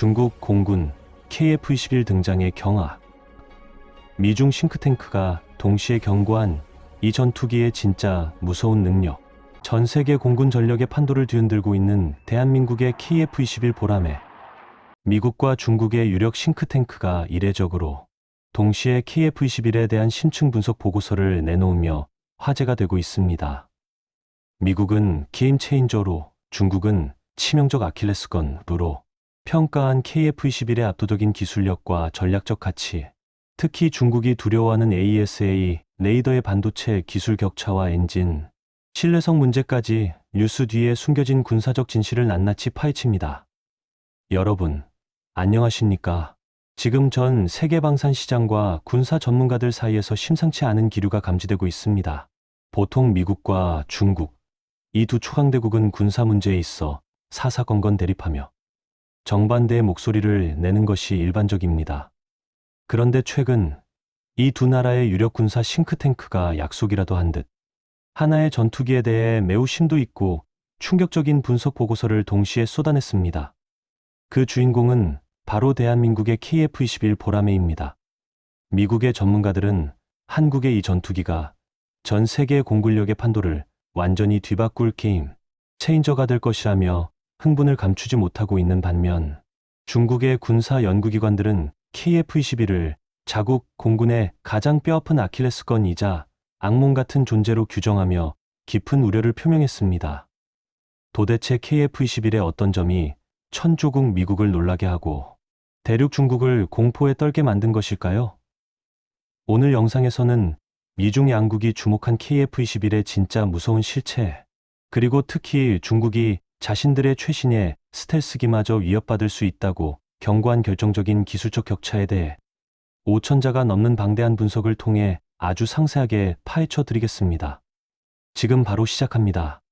중국 공군 KF-21 등장의 경악. 미중 싱크탱크가 동시에 경고한 이 전투기의 진짜 무서운 능력. 전 세계 공군 전력의 판도를 뒤흔들고 있는 대한민국의 KF-21 보람에 미국과 중국의 유력 싱크탱크가 이례적으로 동시에 KF-21에 대한 심층 분석 보고서를 내놓으며 화제가 되고 있습니다. 미국은 게임 체인저로, 중국은 치명적 아킬레스건으로 평가한 KF-21의 압도적인 기술력과 전략적 가치, 특히 중국이 두려워하는 AESA 레이더의 반도체 기술 격차와 엔진, 신뢰성 문제까지 뉴스 뒤에 숨겨진 군사적 진실을 낱낱이 파헤칩니다. 여러분, 안녕하십니까? 지금 전 세계 방산 시장과 군사 전문가들 사이에서 심상치 않은 기류가 감지되고 있습니다. 보통 미국과 중국, 이 두 초강대국은 군사 문제에 있어 사사건건 대립하며 정반대의 목소리를 내는 것이 일반적입니다. 그런데 최근 이 두 나라의 유력 군사 싱크탱크가 약속이라도 한 듯 하나의 전투기에 대해 매우 심도 있고 충격적인 분석 보고서를 동시에 쏟아냈습니다. 그 주인공은 바로 대한민국의 KF-21 보라매입니다. 미국의 전문가들은 한국의 이 전투기가 전 세계 공군력의 판도를 완전히 뒤바꿀 게임 체인저가 될 것이라며 흥분을 감추지 못하고 있는 반면, 중국의 군사 연구기관들은 KF-21을 자국 공군의 가장 뼈아픈 아킬레스건이자 악몽 같은 존재로 규정하며 깊은 우려를 표명했습니다. 도대체 KF-21의 어떤 점이 천조국 미국을 놀라게 하고 대륙 중국을 공포에 떨게 만든 것일까요? 오늘 영상에서는 미중 양국이 주목한 KF-21의 진짜 무서운 실체, 그리고 특히 중국이 자신들의 최신의 스텔스기마저 위협받을 수 있다고 경고한 결정적인 기술적 격차에 대해 5,000자가 넘는 방대한 분석을 통해 아주 상세하게 파헤쳐 드리겠습니다. 지금 바로 시작합니다.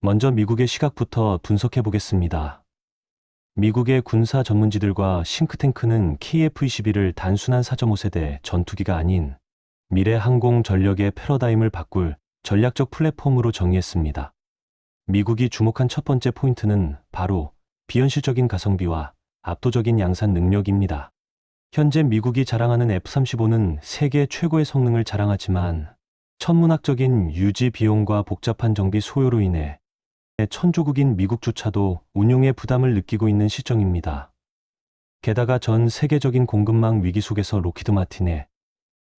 먼저 미국의 시각부터 분석해 보겠습니다. 미국의 군사 전문지들과 싱크탱크는 KF-21을 단순한 4.5세대 전투기가 아닌 미래 항공 전력의 패러다임을 바꿀 전략적 플랫폼으로 정의했습니다. 미국이 주목한 첫 번째 포인트는 바로 비현실적인 가성비와 압도적인 양산 능력입니다. 현재 미국이 자랑하는 F-35는 세계 최고의 성능을 자랑하지만 천문학적인 유지 비용과 복잡한 정비 소요로 인해 천조국인 미국조차도 운용에 부담을 느끼고 있는 시점입니다. 게다가 전 세계적인 공급망 위기 속에서 로키드 마틴의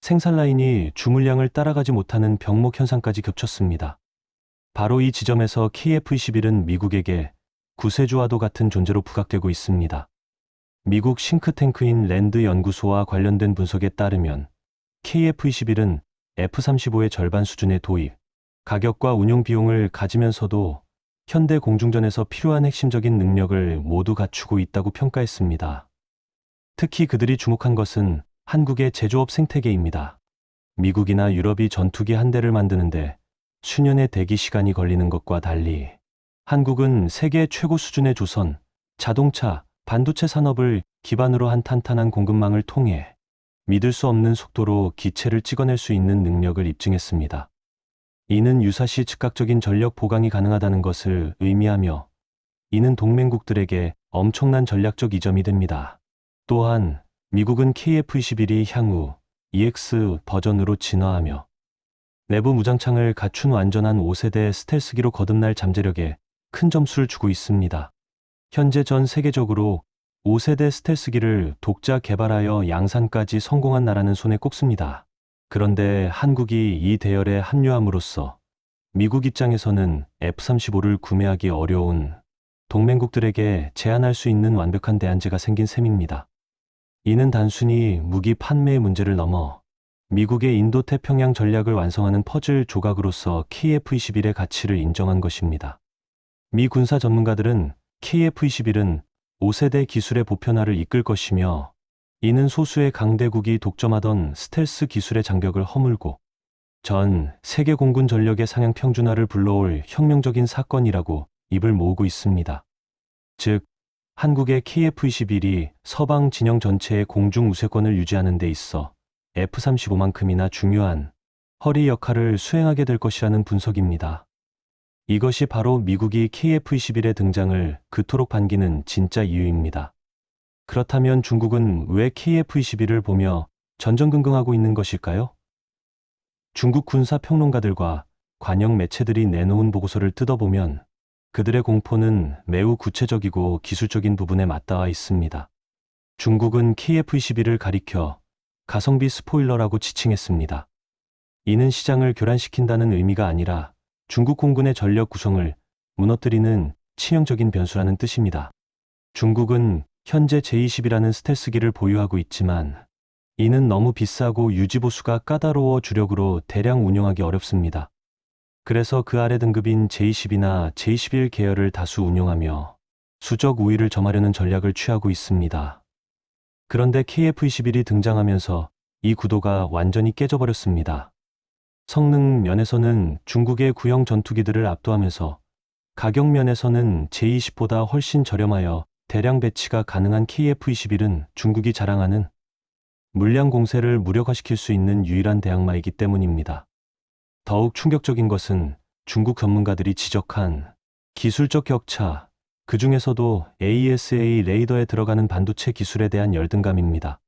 생산 라인이 주물량을 따라가지 못하는 병목 현상까지 겹쳤습니다. 바로 이 지점에서 KF-21은 미국에게 구세주와도 같은 존재로 부각되고 있습니다. 미국 싱크탱크인 랜드 연구소와 관련된 분석에 따르면 KF-21은 F-35의 절반 수준의 도입, 가격과 운용 비용을 가지면서도 현대 공중전에서 필요한 핵심적인 능력을 모두 갖추고 있다고 평가했습니다. 특히 그들이 주목한 것은 한국의 제조업 생태계입니다. 미국이나 유럽이 전투기 한 대를 만드는데 수년의 대기 시간이 걸리는 것과 달리 한국은 세계 최고 수준의 조선, 자동차, 반도체 산업을 기반으로 한 탄탄한 공급망을 통해 믿을 수 없는 속도로 기체를 찍어낼 수 있는 능력을 입증했습니다. 이는 유사시 즉각적인 전력 보강이 가능하다는 것을 의미하며, 이는 동맹국들에게 엄청난 전략적 이점이 됩니다. 또한 미국은 KF-21이 향후 EX 버전으로 진화하며 내부 무장창을 갖춘 완전한 5세대 스텔스기로 거듭날 잠재력에 큰 점수를 주고 있습니다. 현재 전 세계적으로 5세대 스텔스기를 독자 개발하여 양산까지 성공한 나라는 손에 꼽습니다. 그런데 한국이 이 대열에 합류함으로써 미국 입장에서는 F-35를 구매하기 어려운 동맹국들에게 제한할 수 있는 완벽한 대안제가 생긴 셈입니다. 이는 단순히 무기 판매의 문제를 넘어 미국의 인도태평양 전략을 완성하는 퍼즐 조각으로서 KF-21의 가치를 인정한 것입니다. 미 군사 전문가들은 KF-21은 5세대 기술의 보편화를 이끌 것이며, 이는 소수의 강대국이 독점하던 스텔스 기술의 장벽을 허물고 전 세계 공군 전력의 상향 평준화를 불러올 혁명적인 사건이라고 입을 모으고 있습니다. 즉, 한국의 KF-21이 서방 진영 전체의 공중 우세권을 유지하는 데 있어 F-35만큼이나 중요한 허리 역할을 수행하게 될 것이라는 분석입니다. 이것이 바로 미국이 KF-21의 등장을 그토록 반기는 진짜 이유입니다. 그렇다면 중국은 왜 KF-21을 보며 전전긍긍하고 있는 것일까요? 중국 군사 평론가들과 관영 매체들이 내놓은 보고서를 뜯어보면 그들의 공포는 매우 구체적이고 기술적인 부분에 맞닿아 있습니다. 중국은 KF-21을 가리켜 가성비 스포일러라고 지칭했습니다. 이는 시장을 교란시킨다는 의미가 아니라 중국 공군의 전력 구성을 무너뜨리는 치명적인 변수라는 뜻입니다. 중국은 현재 J-20이라는 스텔스기를 보유하고 있지만 이는 너무 비싸고 유지보수가 까다로워 주력으로 대량 운용하기 어렵습니다. 그래서 그 아래 등급인 J-10이나 J-11 계열을 다수 운용하며 수적 우위를 점하려는 전략을 취하고 있습니다. 그런데 KF-21이 등장하면서 이 구도가 완전히 깨져버렸습니다. 성능 면에서는 중국의 구형 전투기들을 압도하면서 가격 면에서는 J-20보다 훨씬 저렴하여 대량 배치가 가능한 KF-21은 중국이 자랑하는 물량 공세를 무력화시킬 수 있는 유일한 대항마이기 때문입니다. 더욱 충격적인 것은 중국 전문가들이 지적한 기술적 격차, 그 중에서도 AESA 레이더에 들어가는 반도체 기술에 대한 열등감입니다.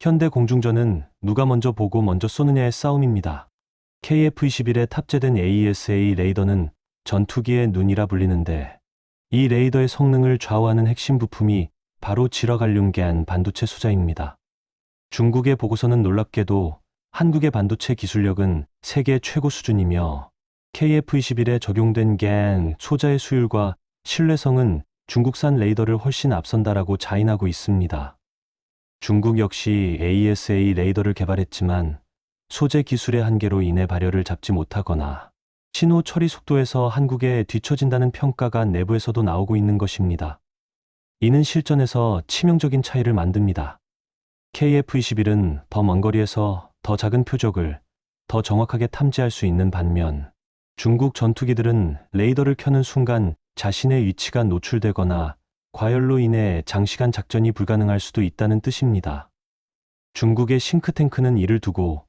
현대 공중전은 누가 먼저 보고 먼저 쏘느냐의 싸움입니다. KF-21에 탑재된 AESA 레이더는 전투기의 눈이라 불리는데 이 레이더의 성능을 좌우하는 핵심 부품이 바로 질화갈륨계한 반도체 소자입니다. 중국의 보고서는 놀랍게도 한국의 반도체 기술력은 세계 최고 수준이며 KF-21에 적용된 갱 소자의 수율과 신뢰성은 중국산 레이더를 훨씬 앞선다라고 자인하고 있습니다. 중국 역시 AESA 레이더를 개발했지만 소재 기술의 한계로 인해 발열을 잡지 못하거나 신호 처리 속도에서 한국에 뒤처진다는 평가가 내부에서도 나오고 있는 것입니다. 이는 실전에서 치명적인 차이를 만듭니다. KF-21은 더 먼 거리에서 더 작은 표적을 더 정확하게 탐지할 수 있는 반면 중국 전투기들은 레이더를 켜는 순간 자신의 위치가 노출되거나 과열로 인해 장시간 작전이 불가능할 수도 있다는 뜻입니다. 중국의 싱크탱크는 이를 두고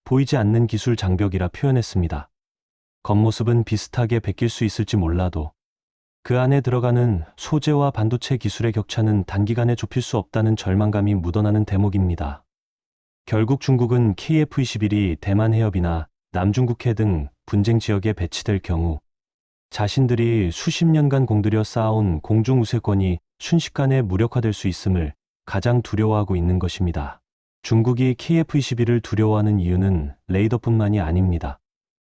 보이지 않는 기술 장벽이라 표현했습니다. 겉모습은 비슷하게 베낄 수 있을지 몰라도 그 안에 들어가는 소재와 반도체 기술의 격차는 단기간에 좁힐 수 없다는 절망감이 묻어나는 대목입니다. 결국 중국은 KF-21이 대만 해협이나 남중국해 등 분쟁 지역에 배치될 경우 자신들이 수십 년간 공들여 쌓아온 공중 우세권이 순식간에 무력화될 수 있음을 가장 두려워하고 있는 것입니다. 중국이 KF-21을 두려워하는 이유는 레이더뿐만이 아닙니다.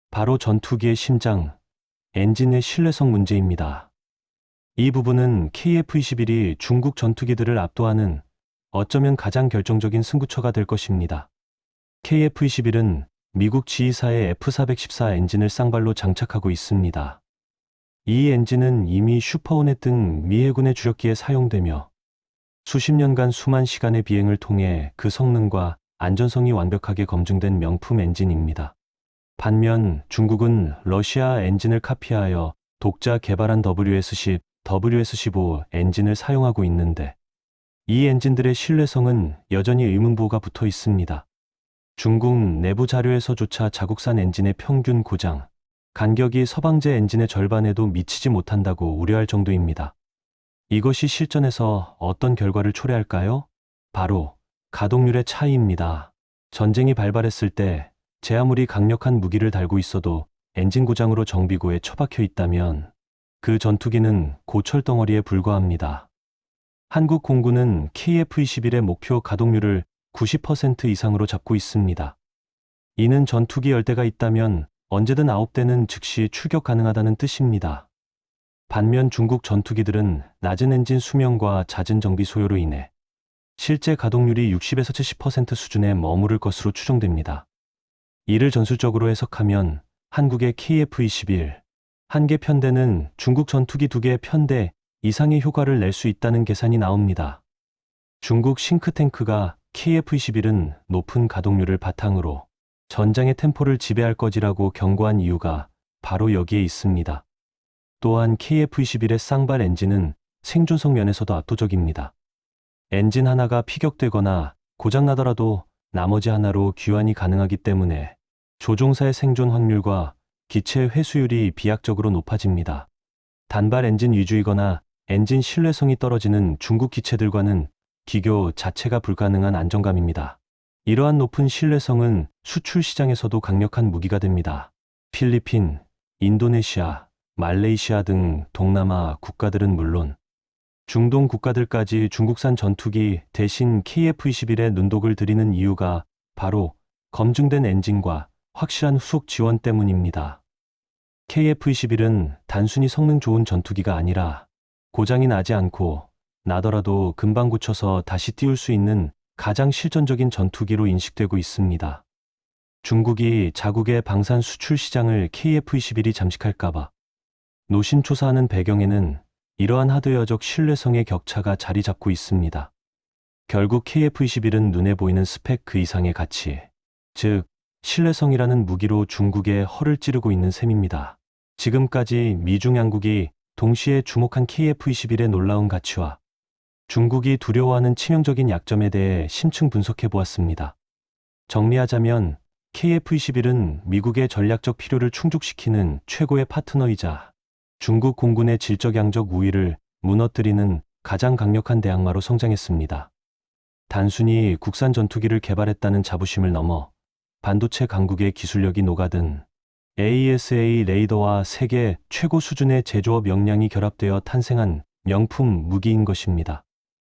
바로 전투기의 심장, 엔진의 신뢰성 문제입니다. 이 부분은 KF-21이 중국 전투기들을 압도하는 어쩌면 가장 결정적인 승부처가 될 것입니다. KF-21은 미국 지휘사의 F-414 엔진을 쌍발로 장착하고 있습니다. 이 엔진은 이미 슈퍼호넷 등 미 해군의 주력기에 사용되며 수십 년간 수만 시간의 비행을 통해 그 성능과 안전성이 완벽하게 검증된 명품 엔진입니다. 반면 중국은 러시아 엔진을 카피하여 독자 개발한 WS-10, WS-15 엔진을 사용하고 있는데 이 엔진들의 신뢰성은 여전히 의문부호가 붙어 있습니다. 중국 내부 자료에서조차 자국산 엔진의 평균 고장, 간격이 서방제 엔진의 절반에도 미치지 못한다고 우려할 정도입니다. 이것이 실전에서 어떤 결과를 초래할까요? 바로 가동률의 차이입니다. 전쟁이 발발했을 때 제 아무리 강력한 무기를 달고 있어도 엔진 고장으로 정비고에 처박혀 있다면 그 전투기는 고철덩어리에 불과합니다. 한국 공군은 KF-21의 목표 가동률을 90% 이상으로 잡고 있습니다. 이는 전투기 10대가 있다면 언제든 9대는 즉시 출격 가능하다는 뜻입니다. 반면 중국 전투기들은 낮은 엔진 수명과 잦은 정비 소요로 인해 실제 가동률이 60에서 70% 수준에 머무를 것으로 추정됩니다. 이를 전술적으로 해석하면 한국의 KF-21, 한 개 편대는 중국 전투기 2개 편대 이상의 효과를 낼 수 있다는 계산이 나옵니다. 중국 싱크탱크가 KF-21은 높은 가동률을 바탕으로 전장의 템포를 지배할 것이라고 경고한 이유가 바로 여기에 있습니다. 또한 KF-21의 쌍발 엔진은 생존성 면에서도 압도적입니다. 엔진 하나가 피격되거나 고장나더라도 나머지 하나로 귀환이 가능하기 때문에 조종사의 생존 확률과 기체 회수율이 비약적으로 높아집니다. 단발 엔진 위주이거나 엔진 신뢰성이 떨어지는 중국 기체들과는 기교 자체가 불가능한 안정감입니다. 이러한 높은 신뢰성은 수출 시장에서도 강력한 무기가 됩니다. 필리핀, 인도네시아, 말레이시아 등 동남아 국가들은 물론 중동 국가들까지 중국산 전투기 대신 KF-21에 눈독을 들이는 이유가 바로 검증된 엔진과 확실한 후속 지원 때문입니다. KF-21은 단순히 성능 좋은 전투기가 아니라 고장이 나지 않고 나더라도 금방 고쳐서 다시 띄울 수 있는 가장 실전적인 전투기로 인식되고 있습니다. 중국이 자국의 방산 수출 시장을 KF-21이 잠식할까봐 노심초사하는 배경에는 이러한 하드웨어적 신뢰성의 격차가 자리 잡고 있습니다. 결국 KF-21은 눈에 보이는 스펙 그 이상의 가치, 즉 신뢰성이라는 무기로 중국의 허를 찌르고 있는 셈입니다. 지금까지 미중 양국이 동시에 주목한 KF-21의 놀라운 가치와 중국이 두려워하는 치명적인 약점에 대해 심층 분석해 보았습니다. 정리하자면 KF-21은 미국의 전략적 필요를 충족시키는 최고의 파트너이자 중국 공군의 질적 양적 우위를 무너뜨리는 가장 강력한 대항마로 성장했습니다. 단순히 국산 전투기를 개발했다는 자부심을 넘어 반도체 강국의 기술력이 녹아든 AESA 레이더와 세계 최고 수준의 제조업 역량이 결합되어 탄생한 명품 무기인 것입니다.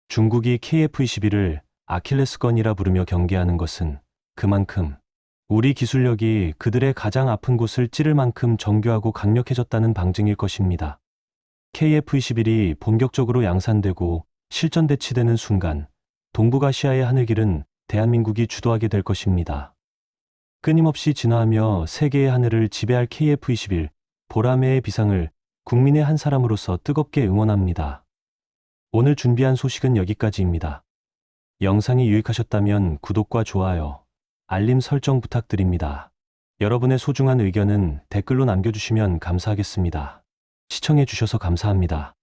중국이 KF-21을 아킬레스건이라 부르며 경계하는 것은 그만큼 우리 기술력이 그들의 가장 아픈 곳을 찌를 만큼 정교하고 강력해졌다는 방증일 것입니다. KF-21이 본격적으로 양산되고 실전 배치되는 순간 동북아시아의 하늘길은 대한민국이 주도하게 될 것입니다. 끊임없이 진화하며 세계의 하늘을 지배할 KF-21 보라매의 비상을 국민의 한 사람으로서 뜨겁게 응원합니다. 오늘 준비한 소식은 여기까지입니다. 영상이 유익하셨다면 구독과 좋아요, 알림 설정 부탁드립니다. 여러분의 소중한 의견은 댓글로 남겨주시면 감사하겠습니다. 시청해 주셔서 감사합니다.